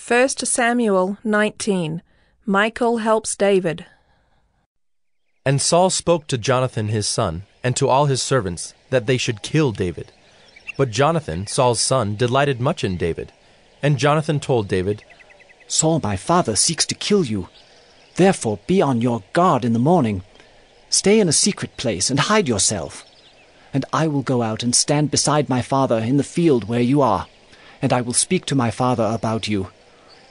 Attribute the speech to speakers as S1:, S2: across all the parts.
S1: 1 Samuel 19. Michal helps David.
S2: And Saul spoke to Jonathan his son, and to all his servants, that they should kill David. But Jonathan, Saul's son, delighted much in David. And Jonathan told David,
S3: Saul my father seeks to kill you. Therefore be on your guard in the morning. Stay in a secret place and hide yourself. And I will go out and stand beside my father in the field where you are. And I will speak to my father about you.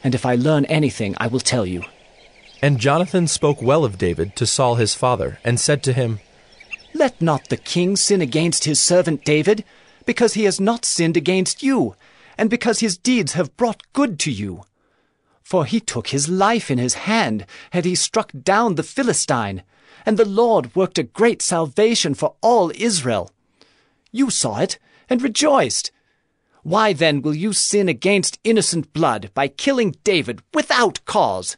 S3: And if I learn anything, I will tell you.
S2: And Jonathan spoke well of David to Saul his father, and said to him,
S3: Let not the king sin against his servant David, because he has not sinned against you, and because his deeds have brought good to you. For he took his life in his hand, and he struck down the Philistine, and the Lord worked a great salvation for all Israel. You saw it, and rejoiced. Why then will you sin against innocent blood by killing David without cause?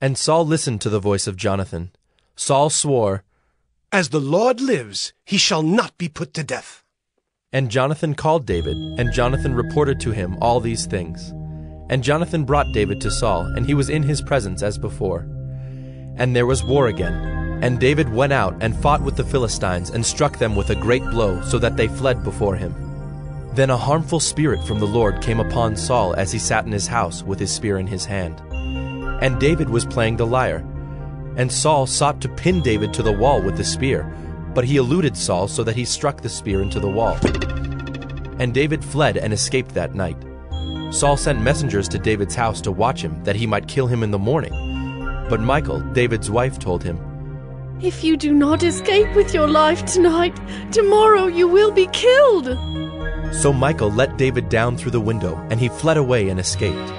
S2: And Saul listened to the voice of Jonathan. Saul swore,
S4: As the Lord lives, he shall not be put to death.
S2: And Jonathan called David, and Jonathan reported to him all these things. And Jonathan brought David to Saul, and he was in his presence as before. And there was war again. And David went out and fought with the Philistines, and struck them with a great blow, so that they fled before him. Then a harmful spirit from the Lord came upon Saul as he sat in his house with his spear in his hand. And David was playing the lyre. And Saul sought to pin David to the wall with the spear, but he eluded Saul so that he struck the spear into the wall. And David fled and escaped that night. Saul sent messengers to David's house to watch him, that he might kill him in the morning. But Michal, David's wife, told him,
S5: If you do not escape with your life tonight, tomorrow you will be killed.
S2: So Michal let David down through the window, and he fled away and escaped.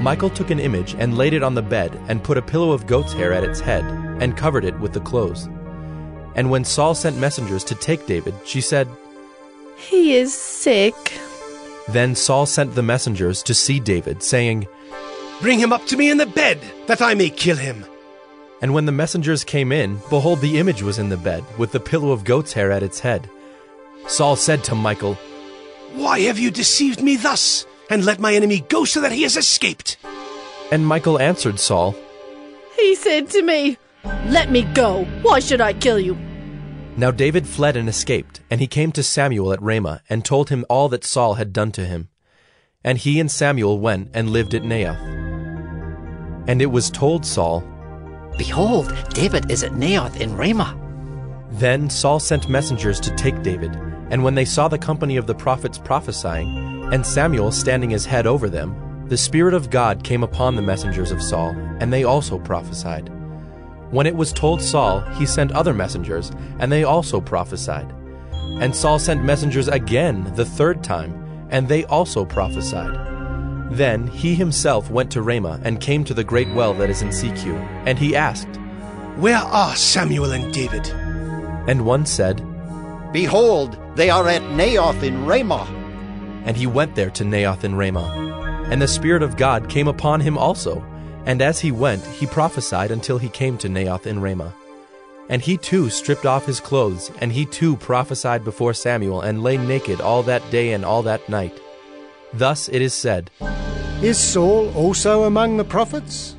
S2: Michal took an image and laid it on the bed, and put a pillow of goat's hair at its head, and covered it with the clothes. And when Saul sent messengers to take David, she said,
S5: He is sick.
S2: Then Saul sent the messengers to see David, saying,
S4: Bring him up to me in the bed, that I may kill him.
S2: And when the messengers came in, behold, the image was in the bed, with the pillow of goat's hair at its head. Saul said to Michal,
S4: Why have you deceived me thus, and let my enemy go so that he has escaped?
S2: And Michal answered Saul,
S5: He said to me, Let me go. Why should I kill you?
S2: Now David fled and escaped, and he came to Samuel at Ramah, and told him all that Saul had done to him. And he and Samuel went and lived at Naioth. And it was told Saul,
S6: Behold, David is at Naioth in Ramah.
S2: Then Saul sent messengers to take David, and when they saw the company of the prophets prophesying, and Samuel standing his head over them, the Spirit of God came upon the messengers of Saul, and they also prophesied. When it was told Saul, he sent other messengers, and they also prophesied. And Saul sent messengers again the third time, and they also prophesied. Then he himself went to Ramah, and came to the great well that is in Secu, and he asked,
S4: Where are Samuel and David?
S2: And one said,
S7: Behold, they are at Naioth in Ramah.
S2: And he went there to Naioth in Ramah. And the Spirit of God came upon him also, and as he went, he prophesied until he came to Naioth in Ramah. And he too stripped off his clothes, and he too prophesied before Samuel, and lay naked all that day and all that night. Thus it is said,
S8: Is Saul also among the prophets?